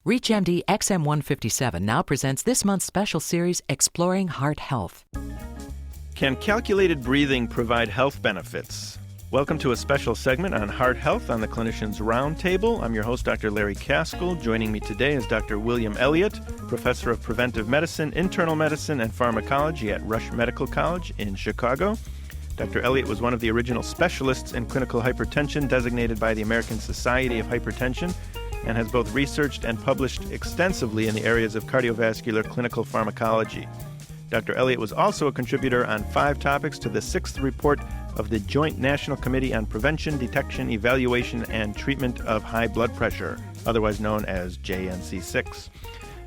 ReachMD XM157 now presents this month's special series, Exploring Heart Health. Can calculated breathing provide health benefits? Welcome to a special segment on heart health on the Clinicians Roundtable. I'm your host, Dr. Larry Kaskel. Joining me today is Dr. William Elliott, professor of preventive medicine, internal medicine, and pharmacology at Rush Medical College in Chicago. Dr. Elliott was one of the original specialists in clinical hypertension designated by the American Society of Hypertension and has both researched and published extensively in the areas of cardiovascular clinical pharmacology. Dr. Elliott was also a contributor on 5 topics to the 6th report of the Joint National Committee on Prevention, Detection, Evaluation, and Treatment of High Blood Pressure, otherwise known as JNC6.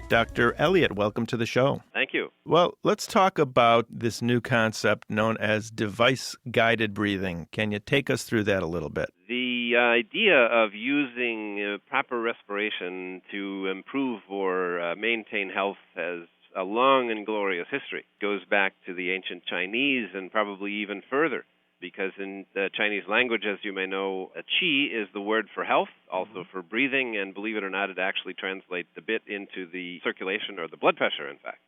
Dr. Elliott, welcome to the show. Thank you. Well, let's talk about this new concept known as device-guided breathing. Can you take us through that a little bit? The idea of using proper respiration to improve or maintain health has a long and glorious history. It goes back to the ancient Chinese and probably even further, because in the Chinese language, as you may know, qi is the word for health, also for breathing, and believe it or not, it actually translates a bit into the circulation or the blood pressure, in fact.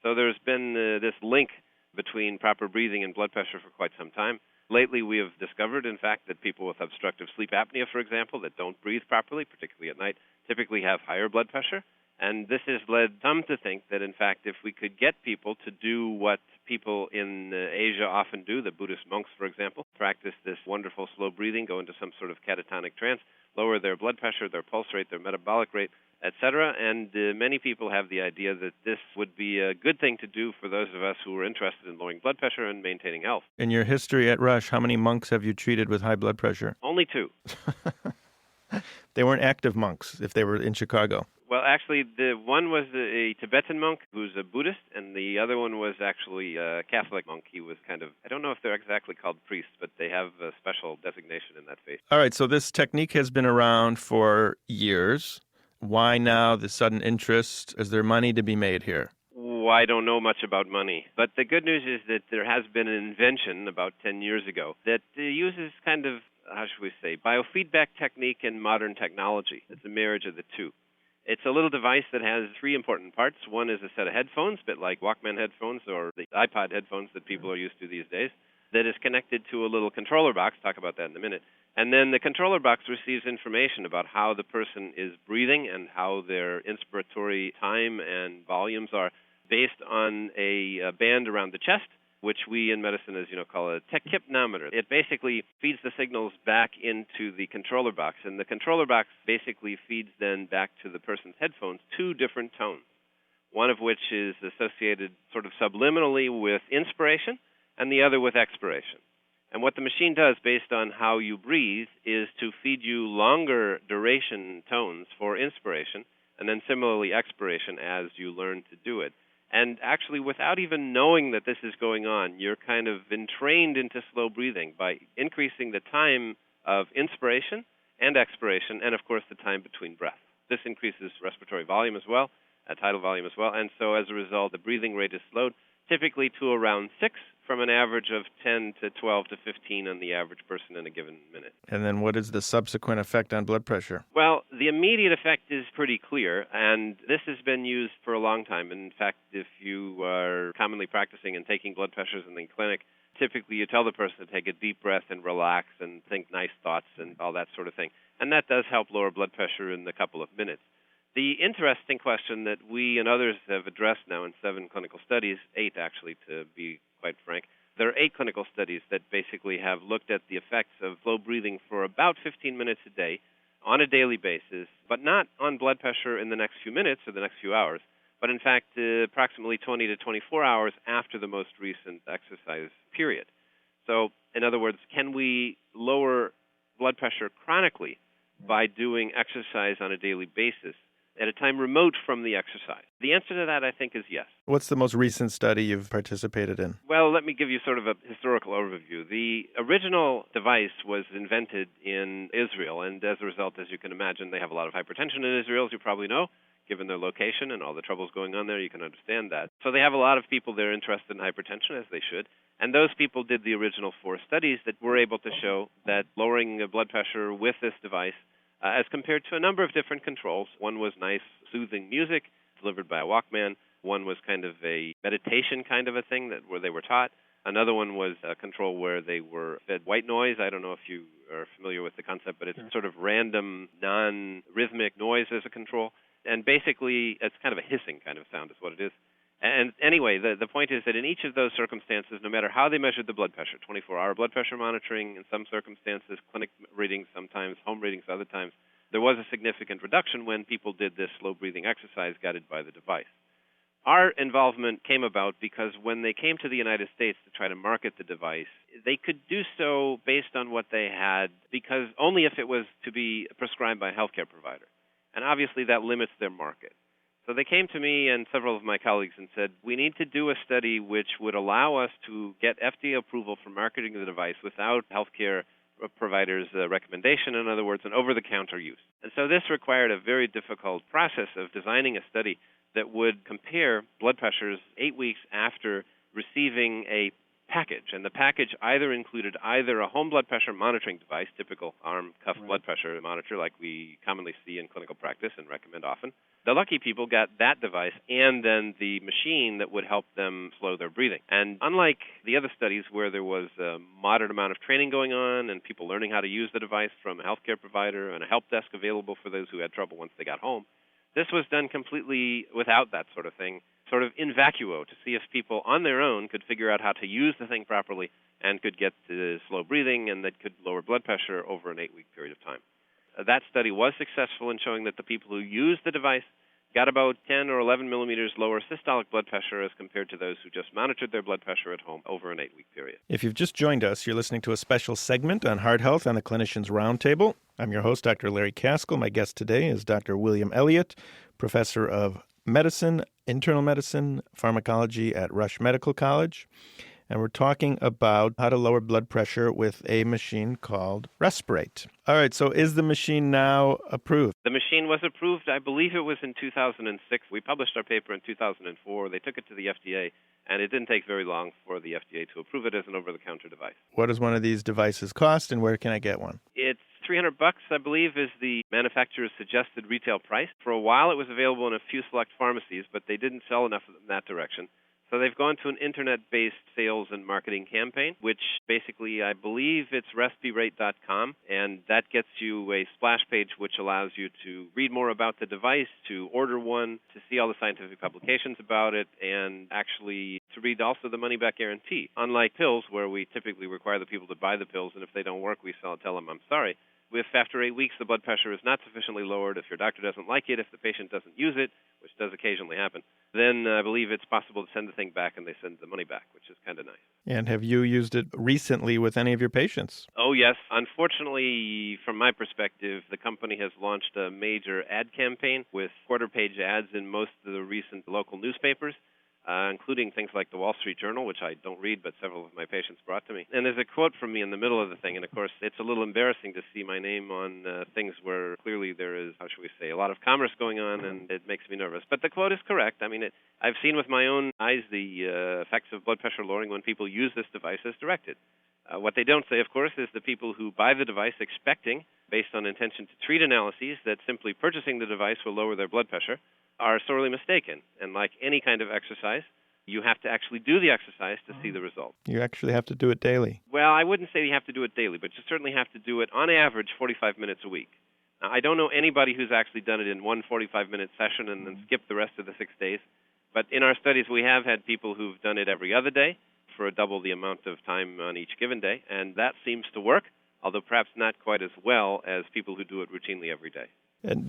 So there's been this link between proper breathing and blood pressure for quite some time. Lately, we have discovered, in fact, that people with obstructive sleep apnea, for example, that don't breathe properly, particularly at night, typically have higher blood pressure. And this has led some to think that, in fact, if we could get people to do what people in Asia often do, the Buddhist monks, for example, practice this wonderful slow breathing, go into some sort of catatonic trance, lower their blood pressure, their pulse rate, their metabolic rate, etc. And many people have the idea that this would be a good thing to do for those of us who are interested in lowering blood pressure and maintaining health. In your history at Rush, how many monks have you treated with high blood pressure? Only 2. They weren't active monks if they were in Chicago. Well, actually, the one was a Tibetan monk who's a Buddhist, and the other one was actually a Catholic monk. He was kind of, I don't know if they're exactly called priests, but they have a special designation in that faith. All right, so this technique has been around for years. Why now the sudden interest? Is there money to be made here? I don't know much about money, but the good news is that there has been an invention about 10 years ago that uses kind of, how should we say, biofeedback technique and modern technology. It's a marriage of the two. It's a little device that has 3 important parts. One is a set of headphones, a bit like Walkman headphones or the iPod headphones that people are used to these days, that is connected to a little controller box. Talk about that in a minute. And then the controller box receives information about how the person is breathing and how their inspiratory time and volumes are based on a band around the chest, which we in medicine, as you know, call a tachypnometer. It basically feeds the signals back into the controller box, and the controller box basically feeds then back to the person's headphones 2 different tones, one of which is associated sort of subliminally with inspiration and the other with expiration. And what the machine does based on how you breathe is to feed you longer duration tones for inspiration and then similarly expiration as you learn to do it. And actually, without even knowing that this is going on, you're kind of entrained into slow breathing by increasing the time of inspiration and expiration, and of course the time between breaths. This increases respiratory volume as well, tidal volume as well, and so as a result, the breathing rate is slowed, typically to around 6 from an average of 10 to 12 to 15 on the average person in a given minute. And then what is the subsequent effect on blood pressure? Well, the immediate effect is pretty clear, and this has been used for a long time. In fact, if you are commonly practicing and taking blood pressures in the clinic, typically you tell the person to take a deep breath and relax and think nice thoughts and all that sort of thing. And that does help lower blood pressure in a couple of minutes. The interesting question that we and others have addressed now in 7 clinical studies, 8 actually to be quite frank, there are 8 clinical studies that basically have looked at the effects of slow breathing for about 15 minutes a day on a daily basis, but not on blood pressure in the next few minutes or the next few hours, but in fact approximately 20 to 24 hours after the most recent exercise period. So, in other words, can we lower blood pressure chronically by doing exercise on a daily basis at a time remote from the exercise? The answer to that, I think, is yes. What's the most recent study you've participated in? Well, let me give you sort of a historical overview. The original device was invented in Israel, and as a result, as you can imagine, they have a lot of hypertension in Israel, as you probably know. Given their location and all the troubles going on there, you can understand that. So they have a lot of people there interested in hypertension, as they should. And those people did the original 4 studies that were able to show that lowering the blood pressure with this device as compared to a number of different controls. One was nice, soothing music delivered by a Walkman. One was kind of a meditation kind of a thing where they were taught. Another one was a control where they were fed white noise. I don't know if you are familiar with the concept, but it's sort of random, non-rhythmic noise as a control. And basically, it's kind of a hissing kind of sound is what it is. And anyway, the point is that in each of those circumstances, no matter how they measured the blood pressure, 24-hour blood pressure monitoring in some circumstances, clinic readings sometimes, home readings other times, there was a significant reduction when people did this slow breathing exercise guided by the device. Our involvement came about because when they came to the United States to try to market the device, they could do so based on what they had, because only if it was to be prescribed by a healthcare provider. And obviously that limits their market. So they came to me and several of my colleagues and said, we need to do a study which would allow us to get FDA approval for marketing the device without healthcare providers' recommendation, in other words, an over-the-counter use. And so this required a very difficult process of designing a study that would compare blood pressures 8 weeks after receiving a package. And the package either included a home blood pressure monitoring device, typical arm cuff blood pressure monitor like we commonly see in clinical practice and recommend often. The lucky people got that device and then the machine that would help them slow their breathing. And unlike the other studies where there was a moderate amount of training going on and people learning how to use the device from a healthcare provider and a help desk available for those who had trouble once they got home, this was done completely without that sort of thing, sort of in vacuo, to see if people on their own could figure out how to use the thing properly and could get to slow breathing and that could lower blood pressure over an 8-week period of time. That study was successful in showing that the people who used the device got about 10 or 11 millimeters lower systolic blood pressure as compared to those who just monitored their blood pressure at home over an 8-week period. If you've just joined us, you're listening to a special segment on heart health on the Clinicians Roundtable. I'm your host, Dr. Larry Kaskel. My guest today is Dr. William Elliott, professor of medicine, internal medicine, pharmacology at Rush Medical College. And we're talking about how to lower blood pressure with a machine called RESPERATE. All right, so is the machine now approved? The machine was approved, I believe it was in 2006. We published our paper in 2004. They took it to the FDA, and it didn't take very long for the FDA to approve it as an over-the-counter device. What does one of these devices cost, and where can I get one? It's $300, I believe, is the manufacturer's suggested retail price. For a while, it was available in a few select pharmacies, but they didn't sell enough in that direction. So they've gone to an internet-based sales and marketing campaign, which basically, I believe it's RESPERATE.com, and that gets you a splash page which allows you to read more about the device, to order one, to see all the scientific publications about it, and actually to read also the money-back guarantee. Unlike pills, where we typically require the people to buy the pills, and if they don't work, we tell them, I'm sorry. If after 8 weeks the blood pressure is not sufficiently lowered, if your doctor doesn't like it, if the patient doesn't use it, which does occasionally happen, then I believe it's possible to send the thing back and they send the money back, which is kind of nice. And have you used it recently with any of your patients? Oh, yes. Unfortunately, from my perspective, the company has launched a major ad campaign with quarter-page ads in most of the recent local newspapers, including things like the Wall Street Journal, which I don't read, but several of my patients brought to me. And there's a quote from me in the middle of the thing, and of course, it's a little embarrassing to see my name on things where clearly there is, how should we say, a lot of commerce going on, and it makes me nervous. But the quote is correct. I mean, I've seen with my own eyes the effects of blood pressure lowering when people use this device as directed. What they don't say, of course, is the people who buy the device expecting, based on intention to treat analyses, that simply purchasing the device will lower their blood pressure, are sorely mistaken. And like any kind of exercise, you have to actually do the exercise to see the result. You actually have to do it daily. Well, I wouldn't say you have to do it daily, but you certainly have to do it, on average, 45 minutes a week. Now, I don't know anybody who's actually done it in one 45-minute session and then skipped the rest of the 6 days. But in our studies, we have had people who've done it every other day for double the amount of time on each given day, and that seems to work, although perhaps not quite as well as people who do it routinely every day. And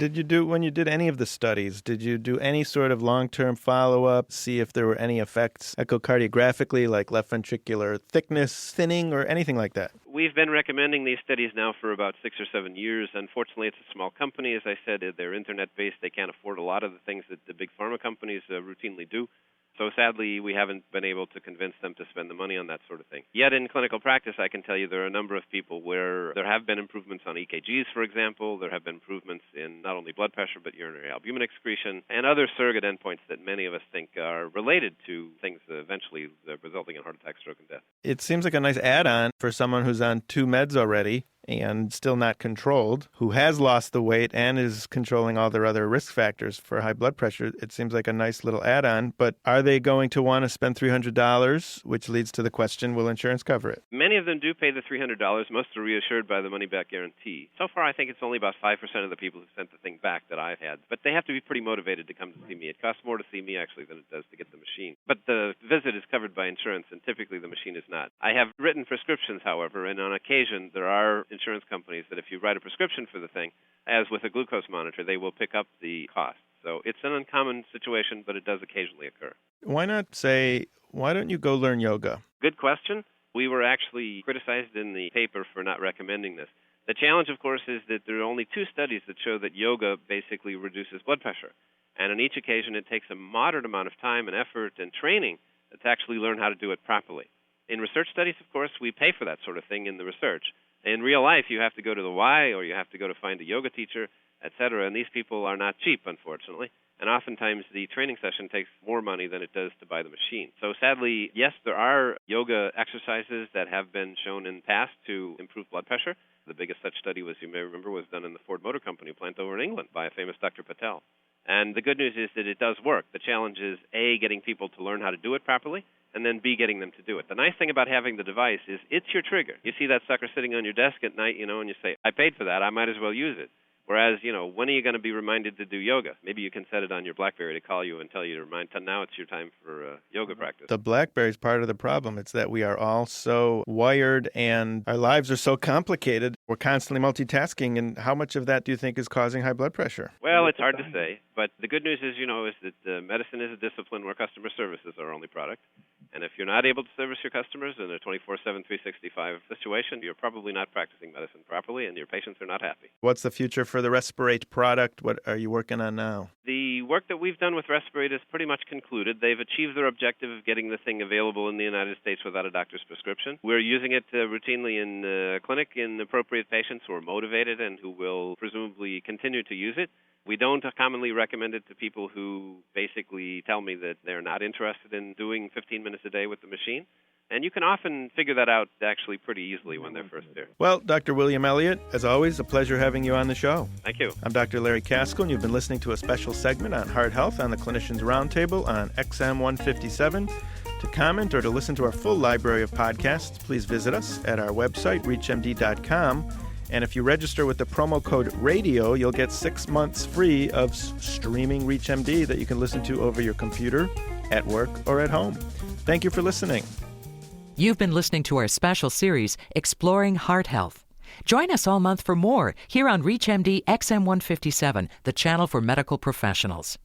when you did any of the studies, did you do any sort of long-term follow-up, see if there were any effects echocardiographically, like left ventricular thickness, thinning, or anything like that? We've been recommending these studies now for about 6 or 7 years. Unfortunately, it's a small company. As I said, they're internet-based. They can't afford a lot of the things that the big pharma companies routinely do. So sadly, we haven't been able to convince them to spend the money on that sort of thing. Yet in clinical practice, I can tell you there are a number of people where there have been improvements on EKGs, for example. There have been improvements in not only blood pressure, but urinary albumin excretion, and other surrogate endpoints that many of us think are related to things eventually resulting in heart attack, stroke, and death. It seems like a nice add-on for someone who's on 2 meds already. and still not controlled, who has lost the weight and is controlling all their other risk factors for high blood pressure, it seems like a nice little add-on. But are they going to want to spend $300, which leads to the question, will insurance cover it? Many of them do pay the $300. Most are reassured by the money-back guarantee. So far, I think it's only about 5% of the people who sent the thing back that I've had. But they have to be pretty motivated to come to see me. It costs more to see me, actually, than it does to get the machine. But the visit is covered by insurance, and typically the machine is not. I have written prescriptions, however, and on occasion there are insurance companies that if you write a prescription for the thing, as with a glucose monitor, they will pick up the cost. So it's an uncommon situation, but it does occasionally occur. Why not say, why don't you go learn yoga? Good question. We were actually criticized in the paper for not recommending this. The challenge, of course, is that there are only 2 studies that show that yoga basically reduces blood pressure. And on each occasion, it takes a moderate amount of time and effort and training to actually learn how to do it properly. In research studies, of course, we pay for that sort of thing in the research. In real life, you have to go to the Y or you have to go to find a yoga teacher, etc., and these people are not cheap, unfortunately. And oftentimes the training session takes more money than it does to buy the machine. So sadly, yes, there are yoga exercises that have been shown in the past to improve blood pressure. The biggest such study, as you may remember, was done in the Ford Motor Company plant over in England by a famous Dr. Patel. And the good news is that it does work. The challenge is, A, getting people to learn how to do it properly, and then B, getting them to do it. The nice thing about having the device is it's your trigger. You see that sucker sitting on your desk at night, and you say, I paid for that, I might as well use it. Whereas, when are you going to be reminded to do yoga? Maybe you can set it on your BlackBerry to call you and tell you to remind, now it's your time for yoga practice. The BlackBerry is part of the problem. It's that we are all so wired and our lives are so complicated. We're constantly multitasking. And how much of that do you think is causing high blood pressure? Well, it's hard to say. But the good news is, is that medicine is a discipline where customer service is our only product. And if you're not able to service your customers in a 24/7, 365 situation, you're probably not practicing medicine properly and your patients are not happy. What's the future for the RESPERATE product? What are you working on now? The work that we've done with RESPERATE is pretty much concluded. They've achieved their objective of getting the thing available in the United States without a doctor's prescription. We're using it routinely in the clinic in appropriate patients who are motivated and who will presumably continue to use it. We don't commonly recommend it to people who basically tell me that they're not interested in doing 15 minutes a day with the machine. And you can often figure that out actually pretty easily when they're first there. Well, Dr. William Elliott, as always, a pleasure having you on the show. Thank you. I'm Dr. Larry Kaskel, and you've been listening to a special segment on heart health on the Clinicians Roundtable on XM 157. To comment or to listen to our full library of podcasts, please visit us at our website, reachmd.com. And if you register with the promo code RADIO, you'll get 6 months free of streaming ReachMD that you can listen to over your computer, at work, or at home. Thank you for listening. You've been listening to our special series, Exploring Heart Health. Join us all month for more here on ReachMD XM 157, the channel for medical professionals.